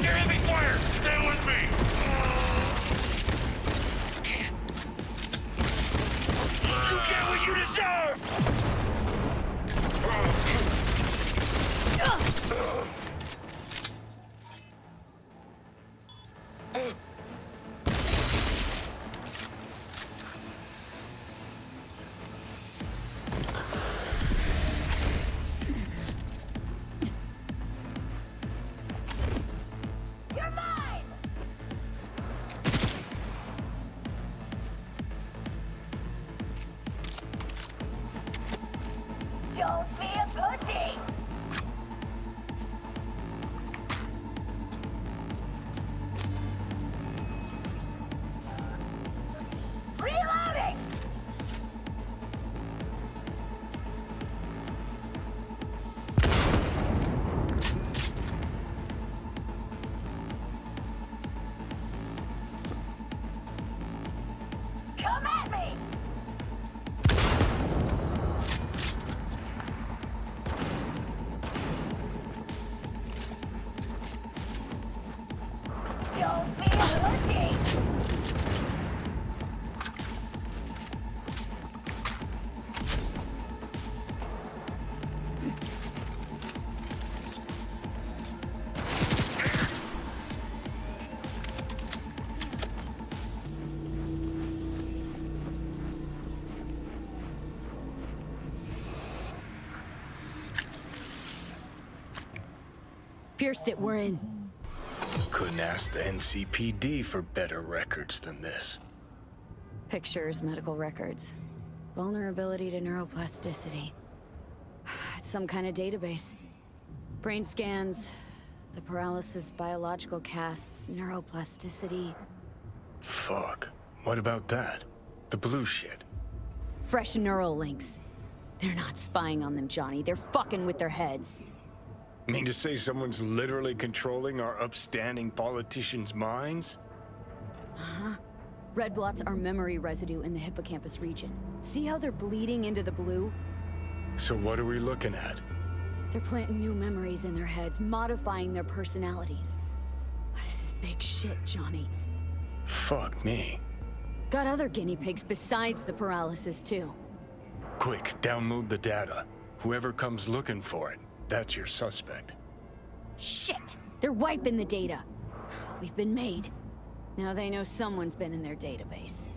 under heavy fire! Stay with me! You get what you deserve! Don't be a pussy! Reloading! Come at me! Don't be a pussy! Pierced it, we're in. Couldn't ask the NCPD for better records than this. Pictures, medical records. Vulnerability to neuroplasticity. It's some kind of database. Brain scans, the paralysis, biological casts, neuroplasticity. Fuck. What about that? The blue shit. Fresh neural links. They're not spying on them, Johnny. They're fucking with their heads. Mean to say someone's literally controlling our upstanding politicians' minds? Uh-huh. Red blots are memory residue in the hippocampus region. See how they're bleeding into the blue? So what are we looking at? They're planting new memories in their heads, modifying their personalities. This is big shit, Johnny. Fuck me. Got other guinea pigs besides the paralysis, too. Quick, download the data. Whoever comes looking for it, that's your suspect. Shit! They're wiping the data. We've been made. Now they know someone's been in their database.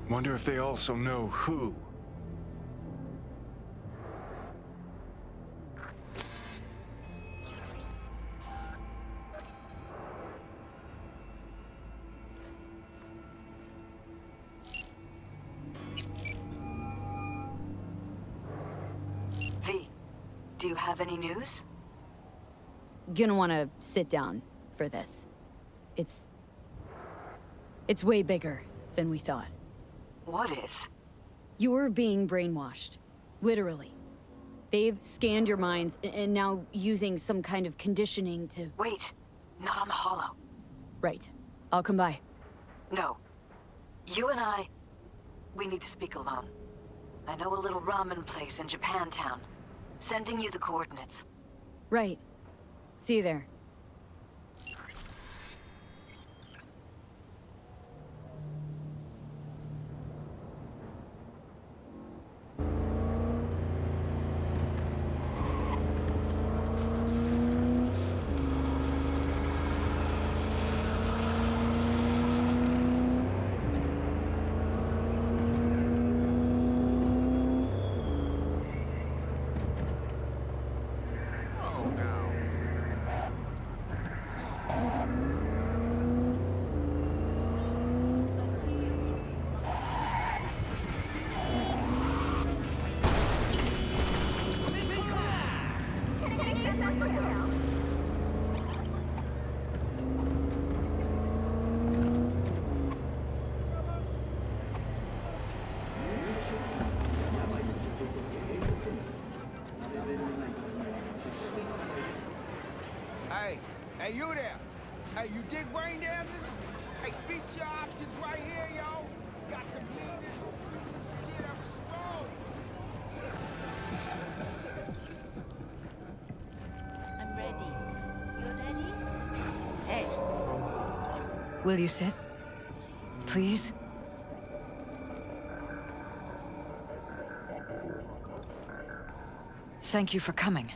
Wonder if they also know who. V, do you have any news? Gonna wanna sit down for this. It's way bigger than we thought. What is? You're being brainwashed. Literally. They've scanned your minds and now using some kind of conditioning to... Wait, not on the holo. Right. I'll come by. No. You and I, we need to speak alone. I know a little ramen place in Japantown. Sending you the coordinates. Right. See you there. Hey, you there? Hey, you dig brain dancers? Hey, fish your options right here, yo. Got the bleeding. Shit, I'm strong. I'm ready. You ready? Hey, Will you sit? Please? Thank you for coming.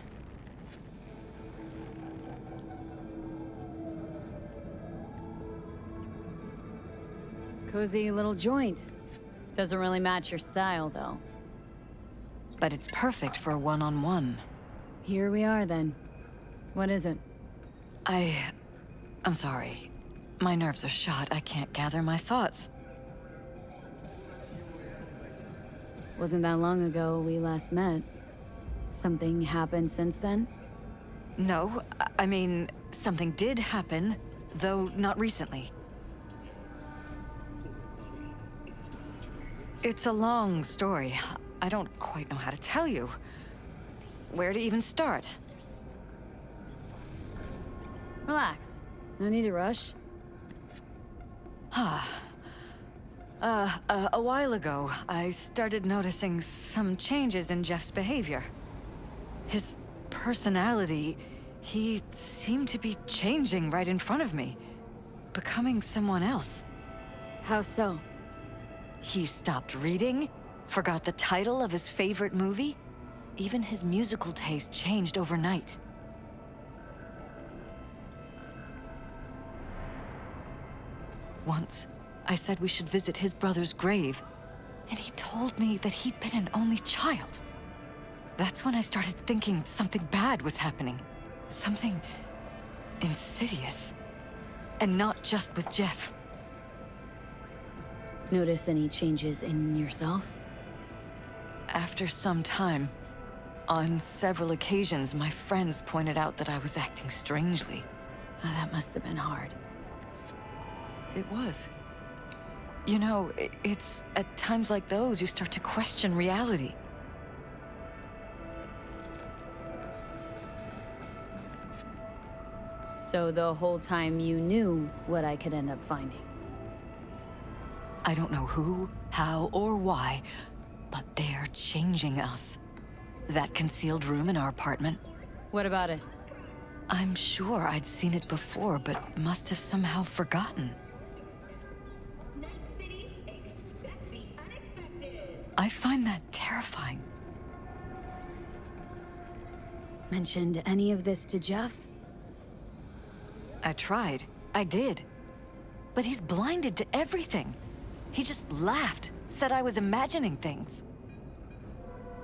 Cozy little joint. Doesn't really match your style, though. But it's perfect for a one-on-one. Here we are, then. What is it? I'm sorry. My nerves are shot. I can't gather my thoughts. Wasn't that long ago we last met. Something happened since then? No, I mean, something did happen, though not recently. It's a long story. I don't quite know how to tell you. Where to even start? Relax. No need to rush. A while ago, I started noticing some changes in Jeff's behavior. His personality, he seemed to be changing right in front of me, becoming someone else. How so? He stopped reading, forgot the title of his favorite movie. Even his musical taste changed overnight. Once, I said we should visit his brother's grave, and he told me that he'd been an only child. That's when I started thinking something bad was happening. Something insidious. And not just with Jeff. Notice any changes in yourself? After some time, on several occasions, my friends pointed out that I was acting strangely. Oh, that must have been hard. It was. You know, it's at times like those you start to question reality. So the whole time you knew what I could end up finding? I don't know who, how, or why, but they're changing us. That concealed room in our apartment. What about it? I'm sure I'd seen it before, but must have somehow forgotten. I find that terrifying. Mentioned any of this to Jeff? I tried. I did. But he's blinded to everything. He just laughed, said I was imagining things.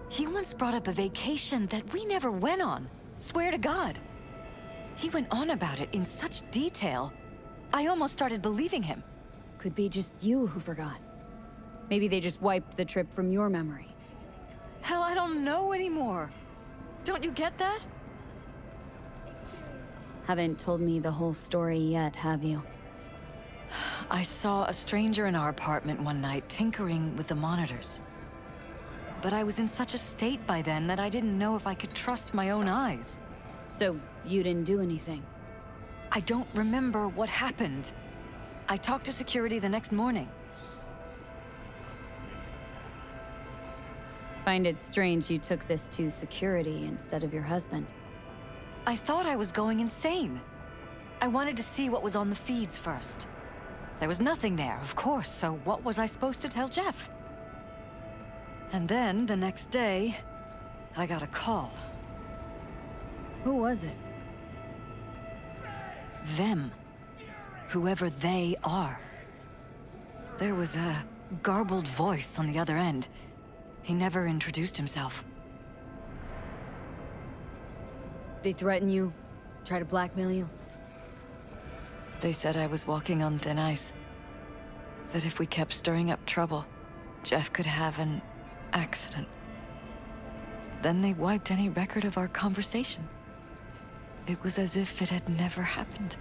He once brought up a vacation that we never went on. Swear to God. He went on about it in such detail, I almost started believing him. Could be just you who forgot. Maybe they just wiped the trip from your memory. Hell, I don't know anymore. Don't you get that? Haven't told me the whole story yet, have you? I saw a stranger in our apartment one night tinkering with the monitors. But I was in such a state by then that I didn't know if I could trust my own eyes. So, you didn't do anything? I don't remember what happened. I talked to security the next morning. Find it strange you took this to security instead of your husband. I thought I was going insane. I wanted to see what was on the feeds first. There was nothing there, of course, so what was I supposed to tell Jeff? And then, the next day, I got a call. Who was it? Them. Whoever they are. There was a garbled voice on the other end. He never introduced himself. They threaten you? Try to blackmail you? They said I was walking on thin ice. That if we kept stirring up trouble, Jeff could have an accident. Then they wiped any record of our conversation. It was as if it had never happened.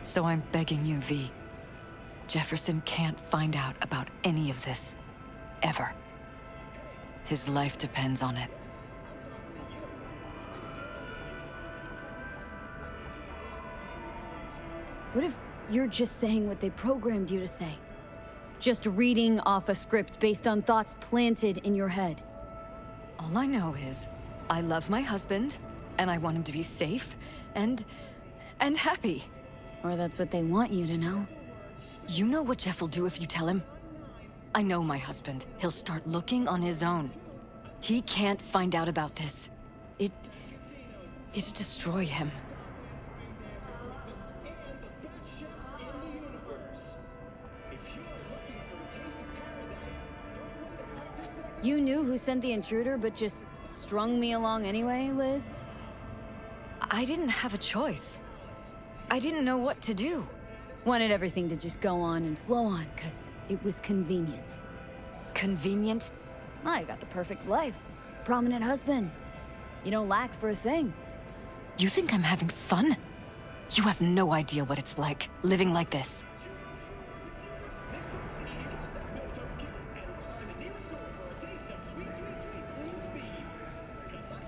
So I'm begging you, V. Jefferson can't find out about any of this. Ever. His life depends on it. What if you're just saying what they programmed you to say? Just reading off a script based on thoughts planted in your head? All I know is, I love my husband, and I want him to be safe, and happy. Or that's what they want you to know? You know what Jeff will do if you tell him? I know my husband. He'll start looking on his own. He can't find out about this. It'd destroy him. You knew who sent the intruder, but just strung me along anyway, Liz? I didn't have a choice. I didn't know what to do. Wanted everything to just go on and flow on, 'cause it was convenient. Convenient? I got the perfect life. Prominent husband. You don't lack for a thing. You think I'm having fun? You have no idea what it's like, living like this.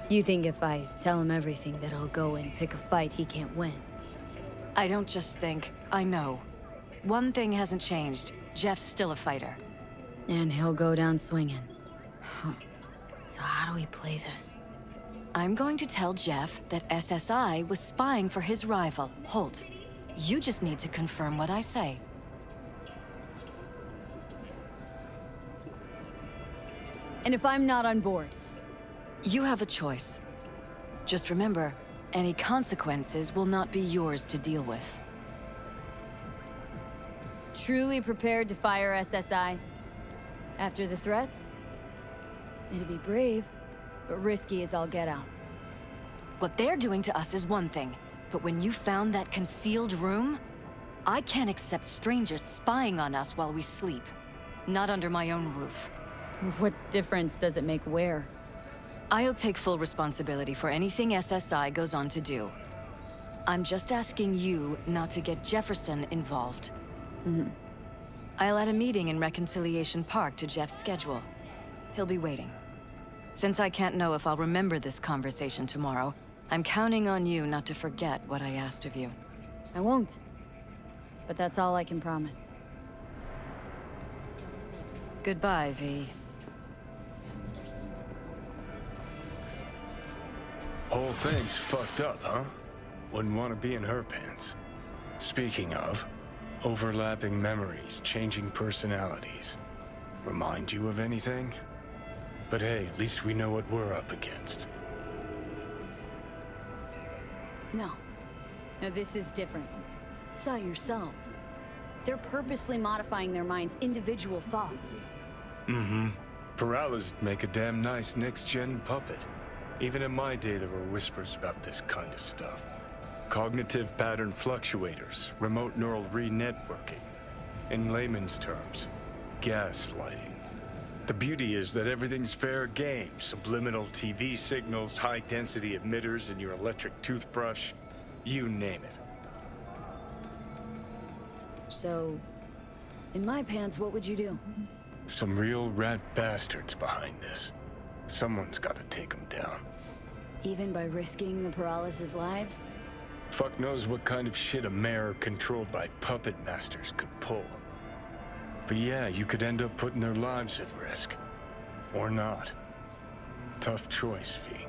You think if I tell him everything that I'll go and pick a fight he can't win? I don't just think, I know. One thing hasn't changed. Jeff's still a fighter. And he'll go down swinging. Huh. So how do we play this? I'm going to tell Jeff that SSI was spying for his rival, Holt. You just need to confirm what I say. And if I'm not on board? You have a choice. Just remember, any consequences will not be yours to deal with. Truly prepared to fire SSI? After the threats? It'd be brave, but risky as all get out. What they're doing to us is one thing, but when you found that concealed room, I can't accept strangers spying on us while we sleep. Not under my own roof. What difference does it make where? I'll take full responsibility for anything SSI goes on to do. I'm just asking you not to get Jefferson involved. I'll add a meeting in Reconciliation Park to Jeff's schedule. He'll be waiting. Since I can't know if I'll remember this conversation tomorrow, I'm counting on you not to forget what I asked of you. I won't. But that's all I can promise. Goodbye, V. Whole thing's fucked up, huh? Wouldn't want to be in her pants. Speaking of, overlapping memories, changing personalities. Remind you of anything? But hey, at least we know what we're up against. No. No, this is different. Saw yourself. They're purposely modifying their minds' individual thoughts. Paralyzed make a damn nice next-gen puppet. Even in my day, there were whispers about this kind of stuff. Cognitive pattern fluctuators, remote neural re-networking. In layman's terms, gaslighting. The beauty is that everything's fair game. Subliminal TV signals, high-density emitters in your electric toothbrush. You name it. So, in my pants, what would you do? Some real rat bastards behind this. Someone's gotta take them down. Even by risking the paralysis' lives? Fuck knows what kind of shit a mayor controlled by puppet masters could pull. But yeah, you could end up putting their lives at risk. Or not. Tough choice, V.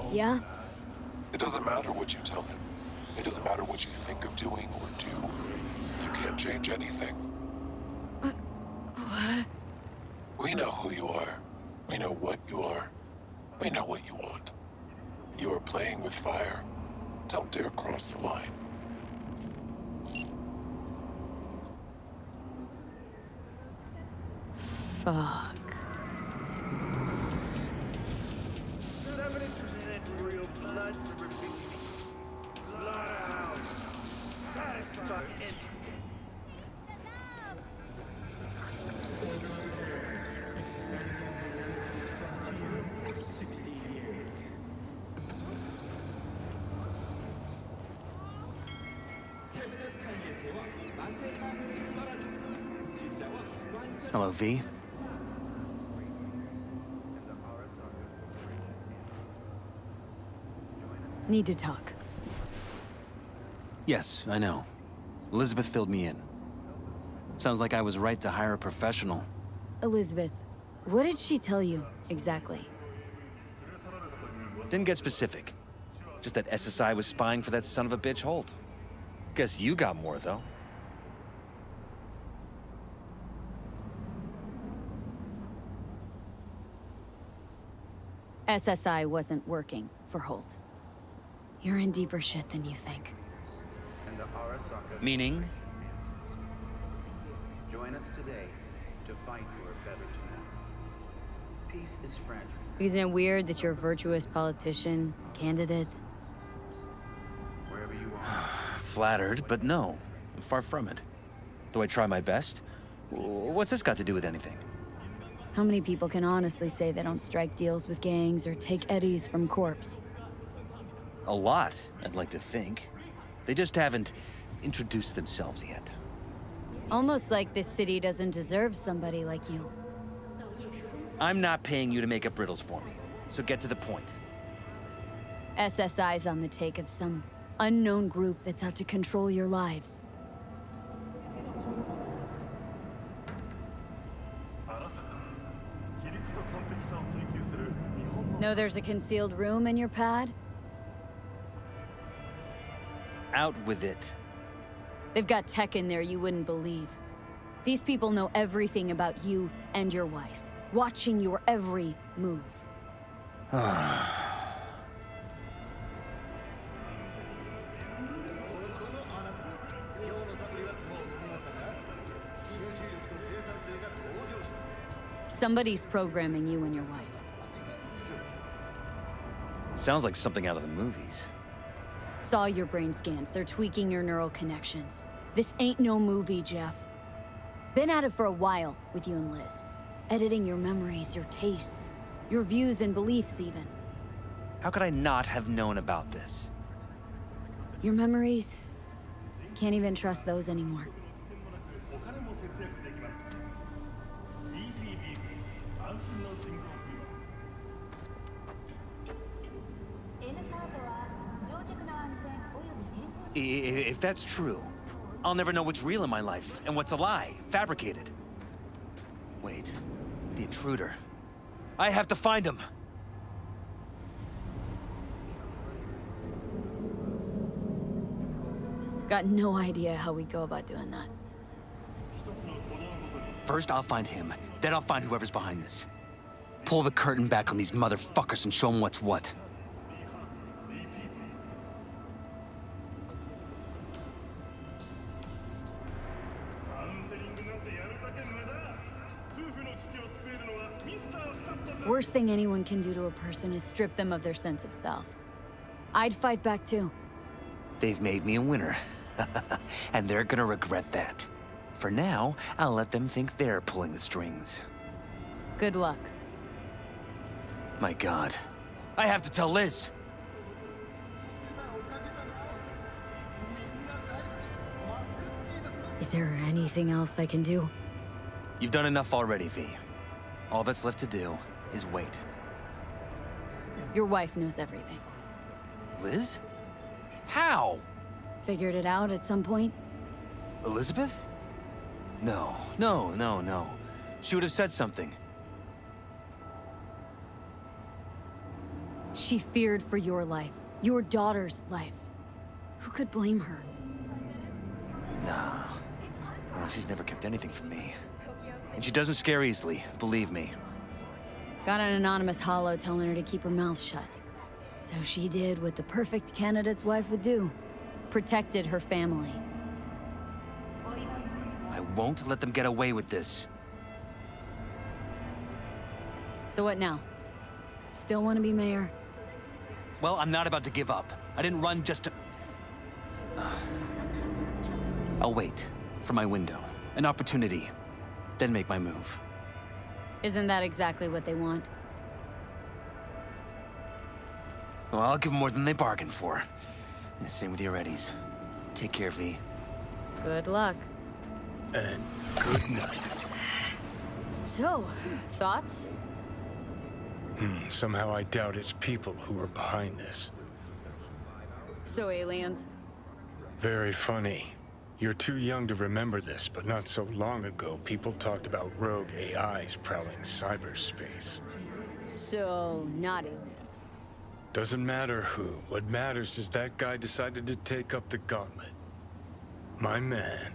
Yeah? It doesn't matter what you tell him. It doesn't matter what you think of doing or do. You can't change anything. What? We know who you are. We know what you are. We know what you want. You are playing with fire. Don't dare cross the line. Fuck. 70% real blood, slaughterhouse, satisfied instinct. Hello, V. Need to talk. Yes, I know. Elizabeth filled me in. Sounds like I was right to hire a professional. Elizabeth, what did she tell you, exactly? Didn't get specific. Just that SSI was spying for that son of a bitch Holt. Guess you got more, though. SSI wasn't working for Holt. You're in deeper shit than you think. Meaning? Join us today to fight for a better tomorrow. Peace is fragile. Isn't it weird that you're a virtuous politician, candidate? Wherever you are. Flattered, but no. Far from it. Though I try my best. What's this got to do with anything? How many people can honestly say they don't strike deals with gangs or take eddies from corpse? A lot, I'd like to think. They just haven't introduced themselves yet. Almost like this city doesn't deserve somebody like you. I'm not paying you to make up riddles for me, so get to the point. SSI's on the take of some unknown group that's out to control your lives. Know there's a concealed room in your pad? Out with it. They've got tech in there you wouldn't believe. These people know everything about you and your wife, watching your every move. Somebody's programming you and your wife. Sounds like something out of the movies. Saw your brain scans. They're tweaking your neural connections. This ain't no movie, Jeff. Been at it for a while with you and Liz. Editing your memories, your tastes, your views and beliefs even. How could I not have known about this? Your memories? Can't even trust those anymore. If that's true, I'll never know what's real in my life and what's a lie, fabricated. Wait, the intruder. I have to find him. Got no idea how we go about doing that. First, I'll find him. Then I'll find whoever's behind this. Pull the curtain back on these motherfuckers and show them what's what. Worst thing anyone can do to a person is strip them of their sense of self. I'd fight back too. They've made me a winner. And they're gonna regret that. For now, I'll let them think they're pulling the strings. Good luck. My God. I have to tell Liz! Is there anything else I can do? You've done enough already, V. All that's left to do is wait. Your wife knows everything. Liz? How? Figured it out at some point? Elizabeth? No. She would have said something. She feared for your life, your daughter's life. Who could blame her? Nah. Well, she's never kept anything from me. And she doesn't scare easily, believe me. Got an anonymous holo telling her to keep her mouth shut. So she did what the perfect candidate's wife would do. Protected her family. I won't let them get away with this. So what now? Still want to be mayor? Well, I'm not about to give up. I didn't run just to... I'll wait for my window, an opportunity, then make my move. Isn't that exactly what they want? Well, I'll give them more than they bargained for. And same with your Eddies. Take care, V. Good luck. And good night. So, thoughts? Somehow I doubt it's people who are behind this. So aliens? Very funny. You're too young to remember this, but not so long ago, people talked about rogue AIs prowling cyberspace. So, not aliens. Doesn't matter who. What matters is that guy decided to take up the gauntlet. My man